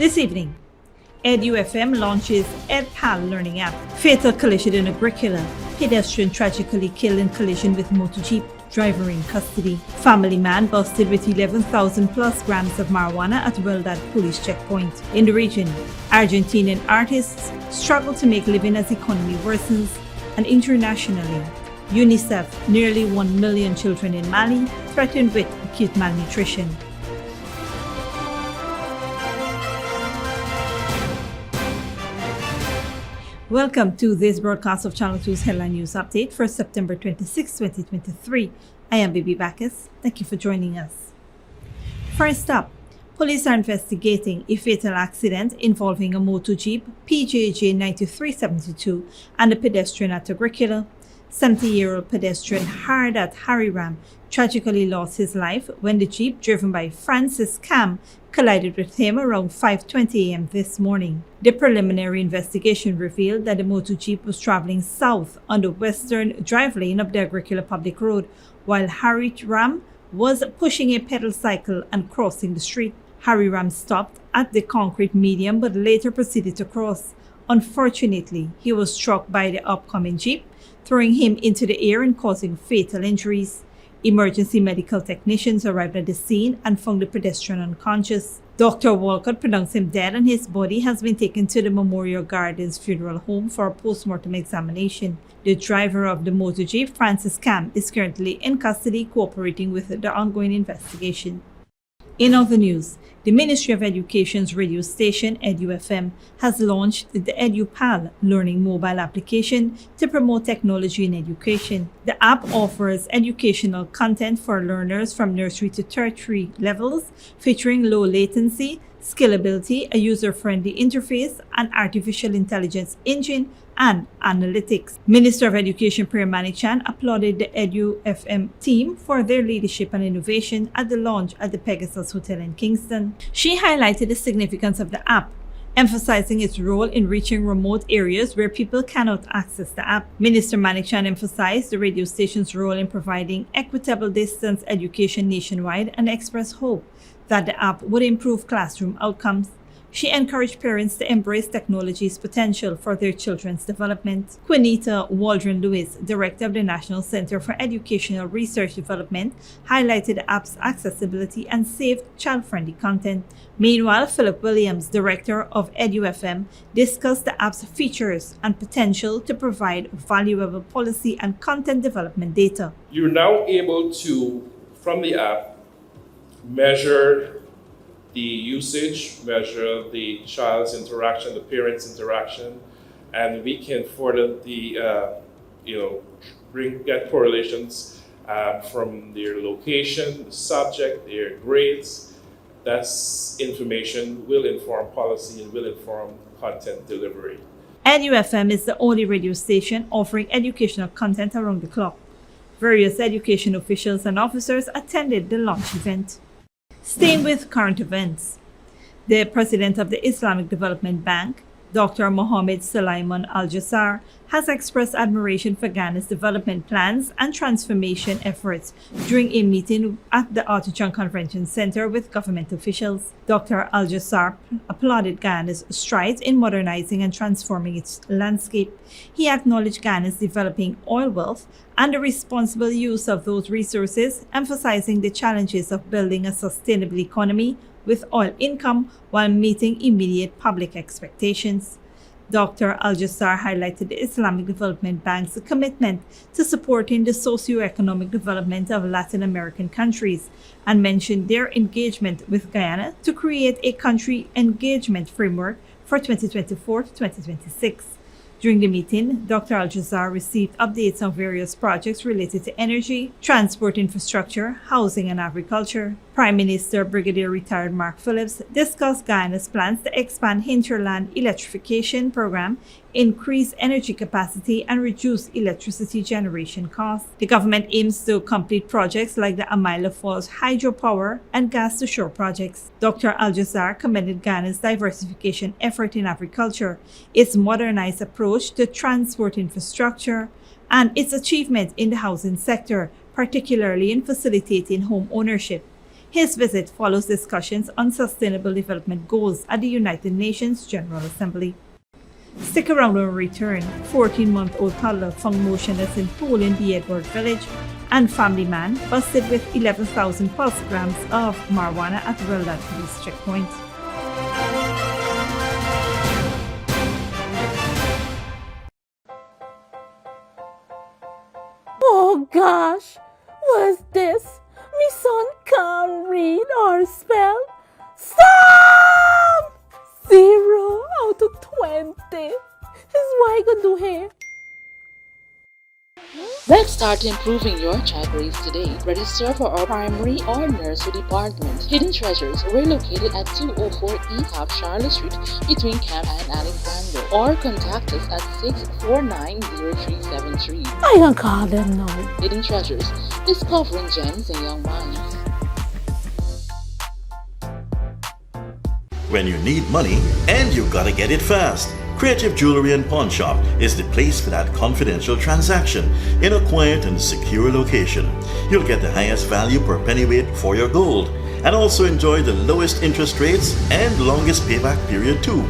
This evening, EDYOU launches EDpal learning app. Fatal collision in Agricola. Pedestrian tragically killed in collision with motor jeep. Driver in custody. Family man busted with 11,000 plus grams of marijuana at Weldaad police checkpoint. In the region, Argentinian artists struggle to make living as economy worsens. And internationally, UNICEF, nearly 1 million children in Mali threatened with acute malnutrition. Welcome to this broadcast of Channel 2's Headline News Update for September 26, 2023. I am Bibi Bacchus. Thank you for joining us. First up, police are investigating a fatal accident involving a motor jeep PJJ 9372 and a pedestrian at Agricola. 70-year-old pedestrian Hardat Hariram tragically lost his life when the jeep driven by Francis Cam collided with him around 5:20 a.m. this morning. The preliminary investigation revealed that the motor jeep was traveling south on the western drive lane of the Agricola public road, while Hariram was pushing a pedal cycle and crossing the street. Hariram stopped at the concrete median but later proceeded to cross. Unfortunately, he was struck by the upcoming jeep, throwing him into the air and causing fatal injuries. Emergency medical technicians arrived at the scene and found the pedestrian unconscious. Dr. Walcott pronounced him dead and his body has been taken to the Memorial Gardens Funeral Home for a post-mortem examination. The driver of the motor jeep, Francis Cam, is currently in custody cooperating with the ongoing investigation. In other news, the Ministry of Education's radio station, EDYOU, has launched the EDYPAL learning mobile application to promote technology in education. The app offers educational content for learners from nursery to tertiary levels, featuring low latency, scalability, a user-friendly interface, an artificial intelligence engine, and analytics. Minister of Education Priya Manichan applauded the EDYOU team for their leadership and innovation at the launch at the Pegasus Hotel in Kingston. She highlighted the significance of the app, emphasizing its role in reaching remote areas where people cannot access the app. Minister Manichan emphasized the radio station's role in providing equitable distance education nationwide and expressed hope that the app would improve classroom outcomes. She encouraged parents to embrace technology's potential for their children's development. Quinita Waldron-Lewis, director of the National Center for Educational Research Development, highlighted the app's accessibility and safe, child-friendly content. Meanwhile, Philip Williams, director of EDYOU, discussed the app's features and potential to provide valuable policy and content development data. You're now able to, from the app, measure the usage, measure the child's interaction, the parent's interaction, and we can further get correlations from their location, the subject, their grades. That's information will inform policy and will inform content delivery. EDYOU is the only radio station offering educational content around the clock. Various education officials and officers attended the launch event. Staying with current events, the president of the Islamic Development Bank, Dr. Mohammed Sulaiman Al-Jassar, has expressed admiration for Ghana's development plans and transformation efforts during a meeting at the Artichon Convention Center with government officials. Dr. Al-Jassar applauded Ghana's strides in modernizing and transforming its landscape. He acknowledged Ghana's developing oil wealth and the responsible use of those resources, emphasizing the challenges of building a sustainable economy with oil income while meeting immediate public expectations. Dr. Al-Jassar highlighted the Islamic Development Bank's commitment to supporting the socio-economic development of Latin American countries and mentioned their engagement with Guyana to create a country engagement framework for 2024 to 2026. During the meeting, Dr. Al-Jassar received updates on various projects related to energy, transport infrastructure, housing, and agriculture. Prime Minister Brigadier Retired Mark Phillips discussed Guyana's plans to expand hinterland electrification program, increase energy capacity, and reduce electricity generation costs. The government aims to complete projects like the Amila Falls hydropower and gas-to-shore projects. Dr. Al-Jassar commended Ghana's diversification effort in agriculture, its modernized approach to transport infrastructure, and its achievement in the housing sector, particularly in facilitating home ownership. His visit follows discussions on sustainable development goals at the United Nations General Assembly. Stick around when we return. 14-month-old toddler found motionless in pool in the Edward village, and family man busted with 11,000 pulse grams of marijuana at Weldaad police checkpoint. Oh gosh, what's this? Me son can't read or spell. Stop! 0 out of 20. Is what I gonna do here? Let's start improving your child grades today. Register for our primary or nursery department. Hidden Treasures, we're located at 204 East Charlotte Street between Camp and Alexander. Or contact us at 649-0373. I can call them now. Hidden Treasures, discovering gems in young minds. When you need money and you gotta get it fast, Creative Jewelry and Pawn Shop is the place for that confidential transaction in a quiet and secure location. You'll get the highest value per pennyweight for your gold and also enjoy the lowest interest rates and longest payback period too.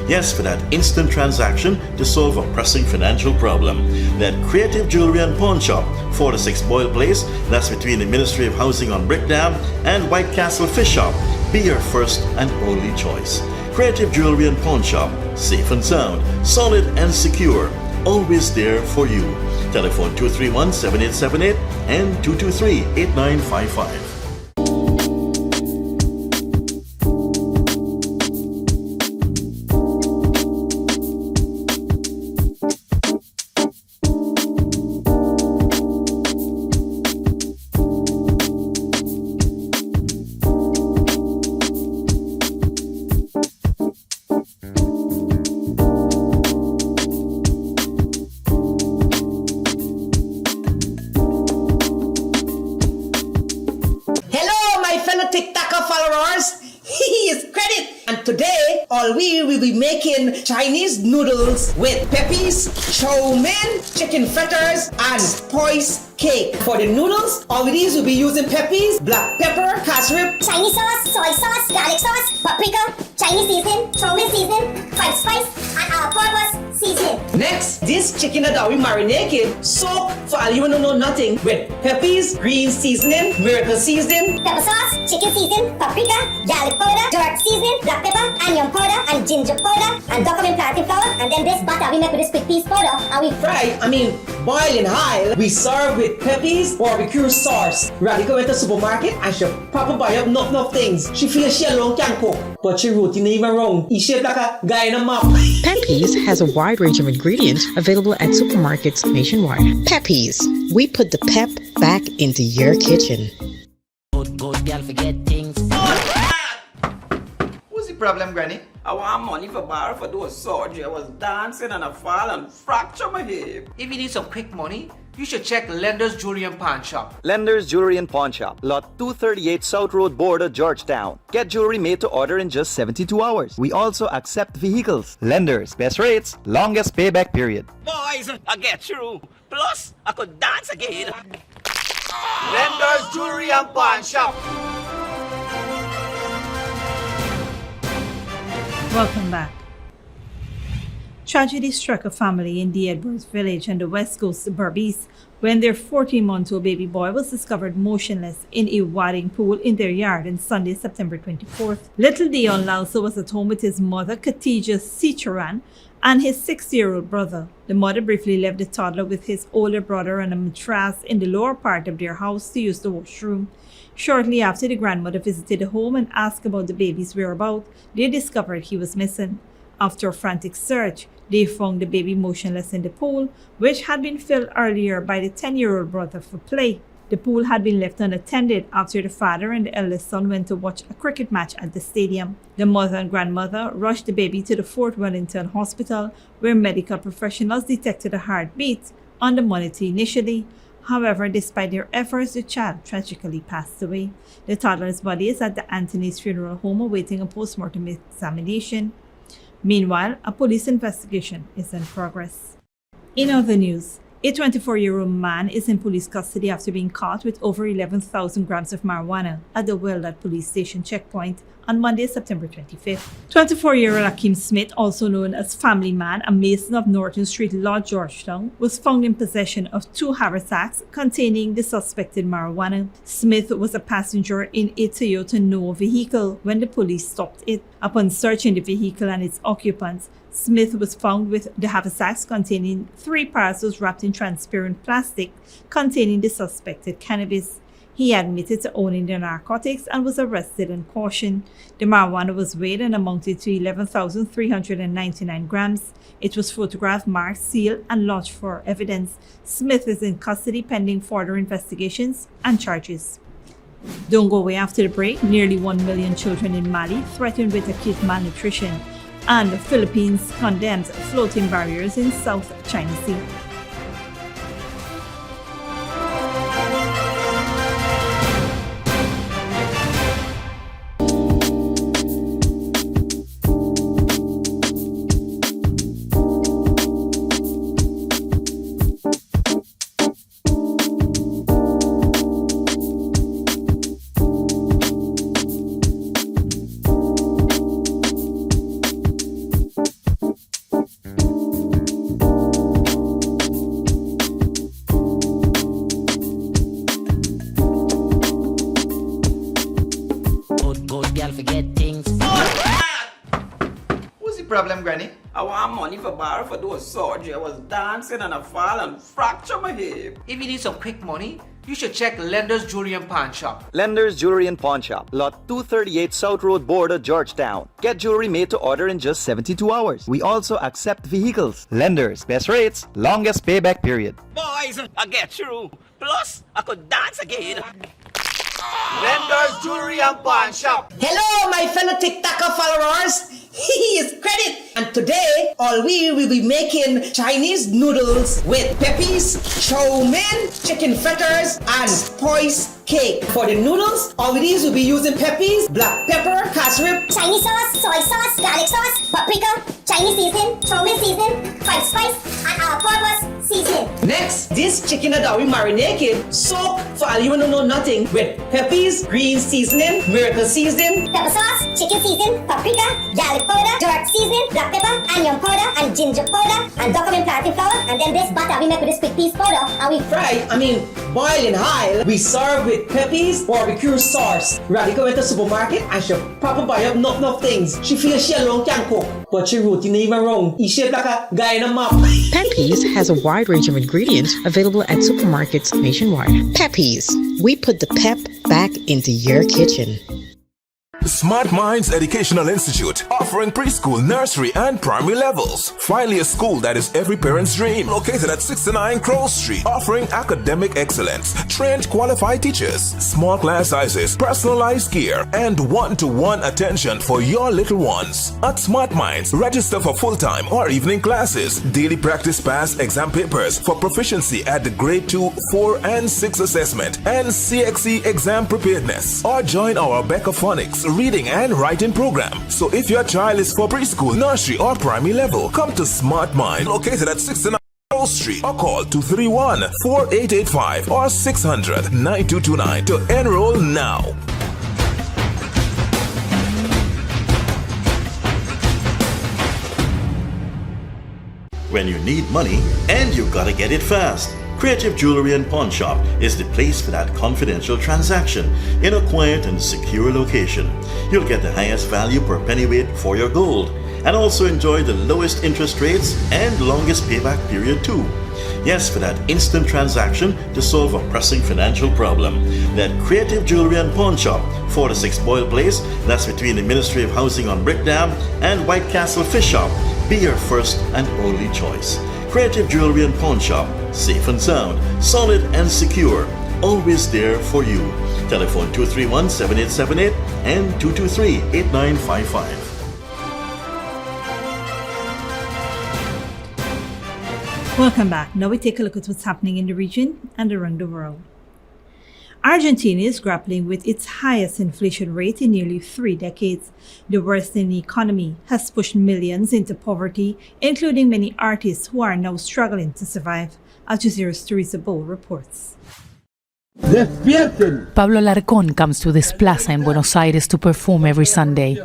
Yes, for that instant transaction to solve a pressing financial problem. That Creative Jewelry and Pawn Shop, 46 Boyle Place, that's between the Ministry of Housing on Brick Dam and White Castle Fish Shop. Be your first and only choice. Creative Jewelry and Pawn Shop, safe and sound, solid and secure, always there for you. Telephone 231-7878 and 223-8955. All we will be making Chinese noodles with peppies, chow mein, chicken fritters, and spice cake. For the noodles, all of these will be using peppies, black pepper, cashew, Chinese sauce, soy sauce, garlic sauce, paprika, Chinese seasoning, chow mein seasoning, five spice, and all-purpose seasoning. Next, this chicken that we marinated, soak for all you don't know nothing with peppies, green seasoning, miracle seasoning, pepper sauce, chicken seasoning, paprika, garlic powder, jerk seasoning, black pepper, onion powder, and ginger powder, and document plantain flour, and then this butter we make with this quick piece powder, and we boil in high. We serve with peppies, barbecue sauce. Radical went to the supermarket and she proper buy up enough things. She feels she alone can cook, but she routine even wrong. He shaped like a guy in a map. Peppies has a wide range of ingredients available at supermarkets nationwide. Peppies, we put the pep back into your kitchen. Good girl forget things. What's the problem, Granny? I want money for borrow for those surgery. I was dancing and I fall and fracture my hip. If you need some quick money, you should check Lender's Jewelry and Pawn Shop. Lender's Jewelry and Pawn Shop, lot 238 South Road Border, Georgetown. Get jewelry made to order in just 72 hours. We also accept vehicles. Lender's, best rates, longest payback period. Boys, I get through. Plus, I could dance again. Lender's Jewelry and Pawn Shop. Welcome back. Tragedy struck a family in the Edwards village on the west coast of Berbice when their 14-month-old baby boy was discovered motionless in a wading pool in their yard on Sunday, September 24th. Little Dion Lalso was at home with his mother, Khatija Sicharan, and his 6-year-old brother. The mother briefly left the toddler with his older brother on a mattress in the lower part of their house to use the washroom. Shortly after the grandmother visited the home and asked about the baby's whereabouts, they discovered he was missing. After a frantic search, they found the baby motionless in the pool, which had been filled earlier by the 10-year-old brother for play. The pool had been left unattended after the father and the eldest son went to watch a cricket match at the stadium. The mother and grandmother rushed the baby to the Fort Wellington Hospital, where medical professionals detected a heartbeat on the monitor initially. However, despite their efforts, the child tragically passed away. The toddler's body is at the Anthony's Funeral Home awaiting a post-mortem examination. Meanwhile, a police investigation is in progress. In other news, A 24-year-old man is in police custody after being caught with over 11,000 grams of marijuana at the Weldaad police station checkpoint on Monday, September 25th. 24-year-old Akeem Smith, also known as Family Man, a mason of Norton Street, Lodge, Georgetown, was found in possession of 2 haversacks containing the suspected marijuana. Smith was a passenger in a Toyota Noah vehicle when the police stopped it. Upon searching the vehicle and its occupants, Smith was found with the haversacks containing 3 parcels wrapped in transparent plastic containing the suspected cannabis. He admitted to owning the narcotics and was arrested on caution. The marijuana was weighed and amounted to 11,399 grams. It was photographed, marked, sealed, and lodged for evidence. Smith is in custody pending further investigations and charges. Don't go away after the break. Nearly 1 million children in Mali threatened with acute malnutrition, and the Philippines condemns floating barriers in South China Sea. Problem, Granny? I want money for borrow for those surgery. I was dancing and I fall and fracture my hip. If you need some quick money, you should check Lender's Jewelry and Pawn Shop. Lender's Jewelry and Pawn Shop, lot 238 South Road Border, Georgetown. Get jewelry made to order in just 72 hours. We also accept vehicles. Lenders, best rates, longest payback period. Boys, I get through. Plus, I could dance again. Lender's Jewelry and Pawn Shop. Hello, my fellow TikToker followers. It's Credit, and today all we will be making Chinese noodles with peppies, chow mein, chicken fritters, and poise cake. For the noodles, all of these will be using peppies, black pepper, cashew, Chinese sauce, soy sauce, garlic sauce, paprika, Chinese seasoning, chow mein seasoning, five spice, and all-purpose seasoning. Next, this chicken that we marinated, soak for all you wanna know nothing with peppies, green seasoning, miracle seasoning, Pepper sauce, chicken seasoning, paprika, garlic powder, jerk seasoning, black pepper, onion powder, and ginger powder, and document plantain flour, and then this butter we make with this quick piece powder, and we boil in high. We serve with peppies, barbecue sauce. Radica went to the supermarket and she proper buy up enough things. She feels she alone can cook, but she routine even wrong. He shaped like a guy in a map. Peppies has a wide range of ingredients available at supermarkets nationwide. Peppies, we put the pep back into your kitchen. Smart Minds Educational Institute, offering preschool, nursery, and primary levels. Finally, a school that is every parent's dream. Located at 69 Crow Street, offering academic excellence, trained qualified teachers, small class sizes, personalized care, and one-to-one attention for your little ones. At Smart Minds, register for full-time or evening classes, daily practice pass exam papers for proficiency at the grade 2, 4, and 6 assessment, and CXE exam preparedness. Or join our Becca Phonics reading and writing program. So if your child is for preschool, nursery, or primary level, come to Smart Mind, located at 69 Street, or call 231-4885 or 600-9229 to enroll now. When you need money and you gotta get it fast, Creative Jewelry and Pawn Shop is the place for that confidential transaction in a quiet and secure location. You'll get the highest value per pennyweight for your gold and also enjoy the lowest interest rates and longest payback period too. Yes, for that instant transaction to solve a pressing financial problem. That Creative Jewelry and Pawn Shop, 4-6 Boyle Place, that's between the Ministry of Housing on Brick Dam and White Castle Fish Shop, be your first and only choice. Creative Jewelry and Pawn Shop, safe and sound, solid and secure, always there for you. Telephone 231-7878 and 223-8955. Welcome back. Now we take a look at what's happening in the region and around the world. Argentina is grappling with its highest inflation rate in nearly 3 decades. The worsening economy has pushed millions into poverty, including many artists who are now struggling to survive. Al Jazeera's Teresa Bow reports. Pablo Alarcón comes to this plaza in Buenos Aires to perform every Sunday.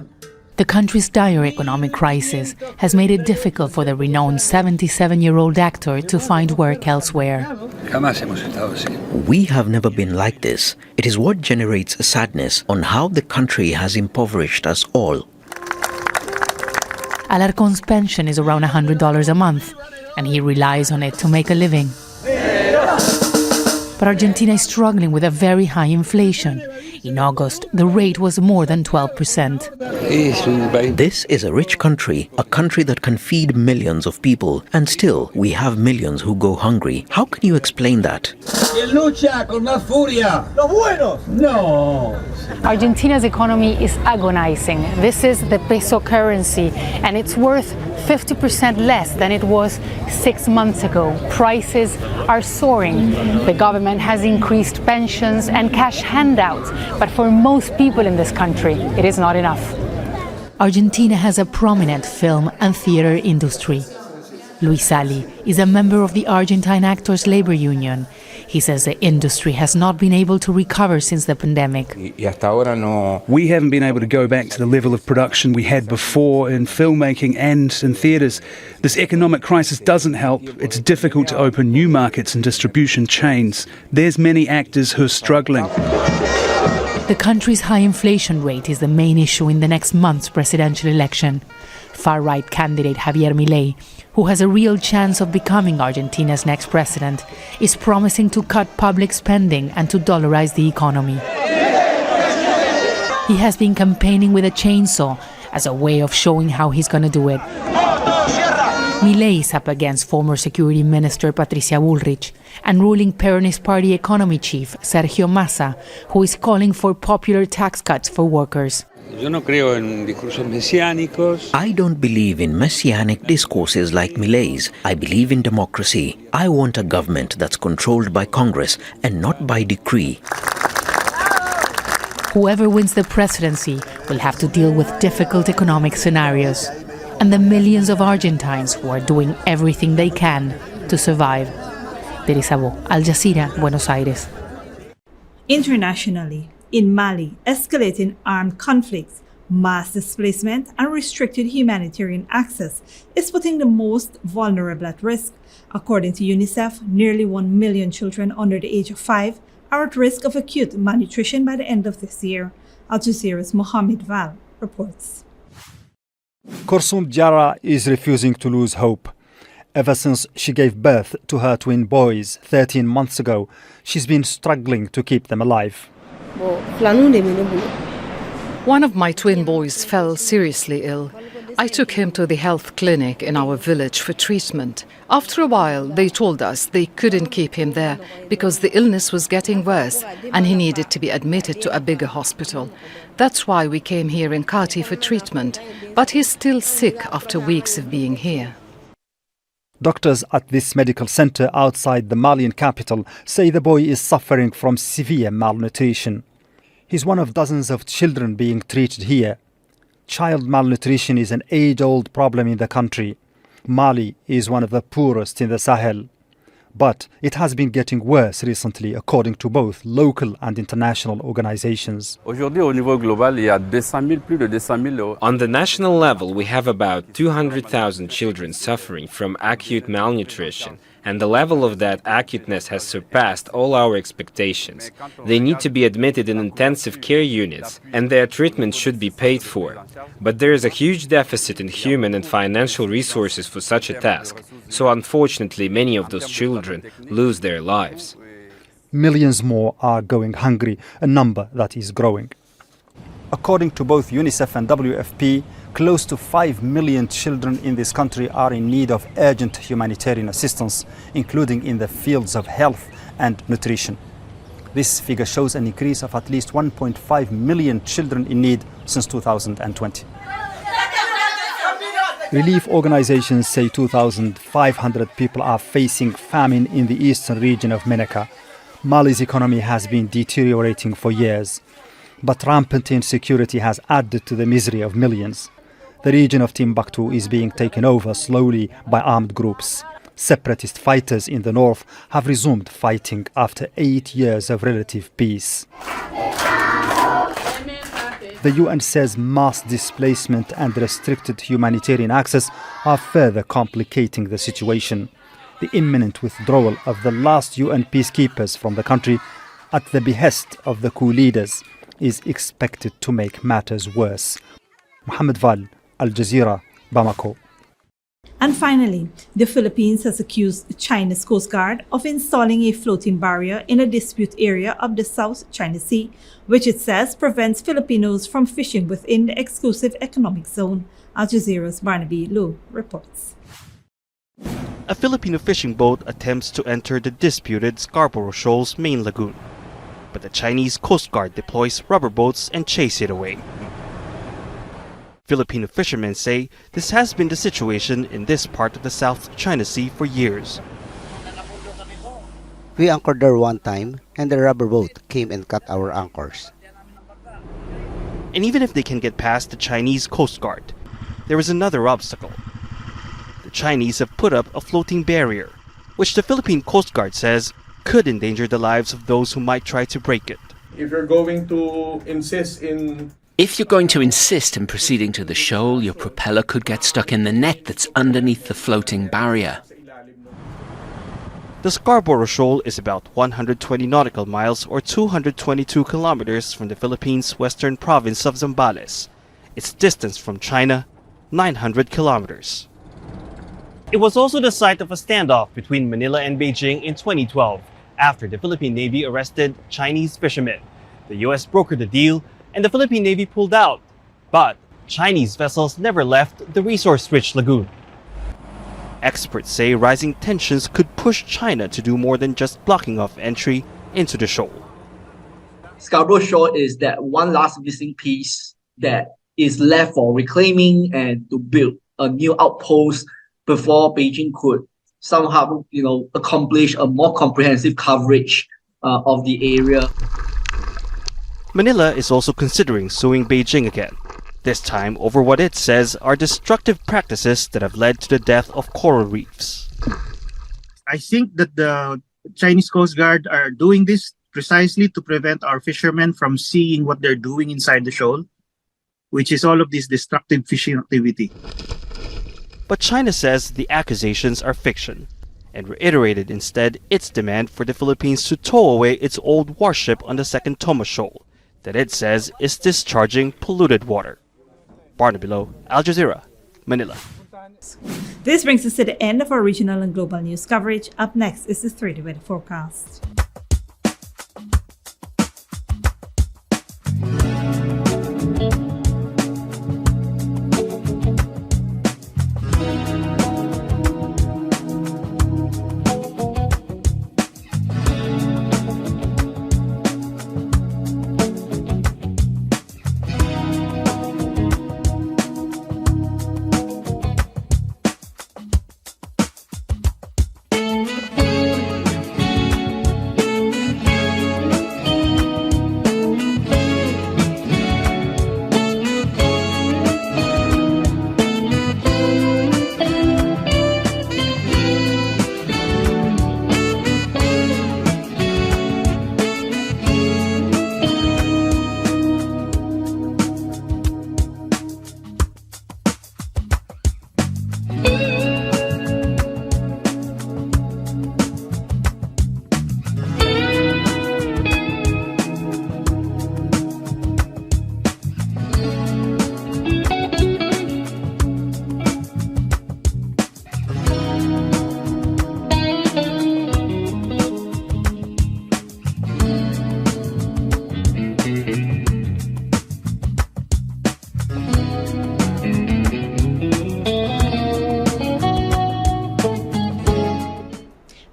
The country's dire economic crisis has made it difficult for the renowned 77-year-old actor to find work elsewhere. We have never been like this. It is what generates sadness on how the country has impoverished us all. Alarcón's pension is around $100 a month, and he relies on it to make a living. But Argentina is struggling with a very high inflation. In August, the rate was more than 12%. This is a rich country, a country that can feed millions of people, and still we have millions who go hungry. How can you explain that? Argentina's economy is agonizing. This is the peso currency, and it's worth 50% less than it was 6 months ago. Prices are soaring. The government has increased pensions and cash handouts, but for most people in this country, it is not enough. Argentina has a prominent film and theater industry. Luis Sali is a member of the Argentine Actors Labor Union. He says the industry has not been able to recover since the pandemic. We haven't been able to go back to the level of production we had before in filmmaking and in theatres. This economic crisis doesn't help. It's difficult to open new markets and distribution chains. There's many actors who are struggling. The country's high inflation rate is the main issue in the next month's presidential election. Far-right candidate Javier Milei, who has a real chance of becoming Argentina's next president, is promising to cut public spending and to dollarize the economy. He has been campaigning with a chainsaw as a way of showing how he's going to do it. Milei is up against former Security Minister Patricia Bullrich and ruling Peronist Party economy chief Sergio Massa, who is calling for popular tax cuts for workers. I don't believe in messianic discourses like Milei's. I believe in democracy. I want a government that's controlled by Congress and not by decree. Whoever wins the presidency will have to deal with difficult economic scenarios and the millions of Argentines who are doing everything they can to survive. Teresa Bow, Al Jazeera, Buenos Aires. Internationally, in Mali, escalating armed conflicts, mass displacement, and restricted humanitarian access is putting the most vulnerable at risk. According to UNICEF, nearly 1 million children under the age of 5 are at risk of acute malnutrition by the end of this year. Al Jazeera's Mohammed Val reports. Korsum Jara is refusing to lose hope. Ever since she gave birth to her twin boys 13 months ago, she's been struggling to keep them alive. One of my twin boys fell seriously ill. I took him to the health clinic in our village for treatment. After a while, they told us they couldn't keep him there because the illness was getting worse and he needed to be admitted to a bigger hospital. That's why we came here in Kati for treatment, but he's still sick after weeks of being here. Doctors at this medical center outside the Malian capital say the boy is suffering from severe malnutrition. He's one of dozens of children being treated here. Child malnutrition is an age-old problem in the country. Mali is one of the poorest in the Sahel. But it has been getting worse recently, according to both local and international organizations. On the national level, we have about 200,000 children suffering from acute malnutrition, and the level of that acuteness has surpassed all our expectations. They need to be admitted in intensive care units, and their treatment should be paid for. But there is a huge deficit in human and financial resources for such a task, so unfortunately many of those children lose their lives. Millions more are going hungry, a number that is growing. According to both UNICEF and WFP, close to 5 million children in this country are in need of urgent humanitarian assistance, including in the fields of health and nutrition. This figure shows an increase of at least 1.5 million children in need since 2020. Relief organizations say 2,500 people are facing famine in the eastern region of Menaka. Mali's economy has been deteriorating for years, but rampant insecurity has added to the misery of millions. The region of Timbuktu is being taken over slowly by armed groups. Separatist fighters in the north have resumed fighting after 8 years of relative peace. The UN says mass displacement and restricted humanitarian access are further complicating the situation. The imminent withdrawal of the last UN peacekeepers from the country at the behest of the coup leaders is expected to make matters worse. Mohammed Val, Al Jazeera, Bamako. And finally, the Philippines has accused China's Coast Guard of installing a floating barrier in a dispute area of the South China Sea, which it says prevents Filipinos from fishing within the exclusive economic zone. Al Jazeera's Barnaby Liu reports. A Filipino fishing boat attempts to enter the disputed Scarborough Shoal's main lagoon, but the Chinese Coast Guard deploys rubber boats and chase it away. Filipino fishermen say this has been the situation in this part of the South China Sea for years. We anchored there one time and the rubber boat came and cut our anchors. And even if they can get past the Chinese Coast Guard, there is another obstacle. The Chinese have put up a floating barrier, which the Philippine Coast Guard says could endanger the lives of those who might try to break it. If you're going to insist in proceeding to the shoal, your propeller could get stuck in the net that's underneath the floating barrier. The Scarborough Shoal is about 120 nautical miles or 222 kilometers from the Philippines' western province of Zambales. Its distance from China, 900 kilometers. It was also the site of a standoff between Manila and Beijing in 2012 after the Philippine Navy arrested Chinese fishermen. The US brokered the deal and the Philippine Navy pulled out. But Chinese vessels never left the resource-rich lagoon. Experts say rising tensions could push China to do more than just blocking off entry into the shoal. Scarborough Shoal is that one last missing piece that is left for reclaiming and to build a new outpost before Beijing could somehow, accomplish a more comprehensive coverage of the area. Manila is also considering suing Beijing again, this time over what it says are destructive practices that have led to the death of coral reefs. I think that the Chinese Coast Guard are doing this precisely to prevent our fishermen from seeing what they're doing inside the shoal, which is all of this destructive fishing activity. But China says the accusations are fiction and reiterated instead its demand for the Philippines to tow away its old warship on the Second Thomas Shoal that it says is discharging polluted water. Barnaby Liu, Al Jazeera, Manila. This brings us to the end of our regional and global news coverage. Up next is the 3-day weather forecast.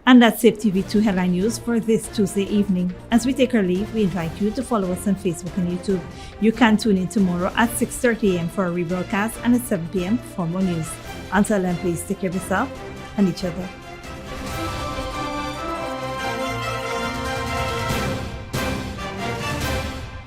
And that's it, TV2 Headline News for this Tuesday evening. As we take our leave, we invite you to follow us on Facebook and YouTube. You can tune in tomorrow at 6:30 a.m. for a rebroadcast and at 7 p.m. for more news. Until then, please take care of yourself and each other.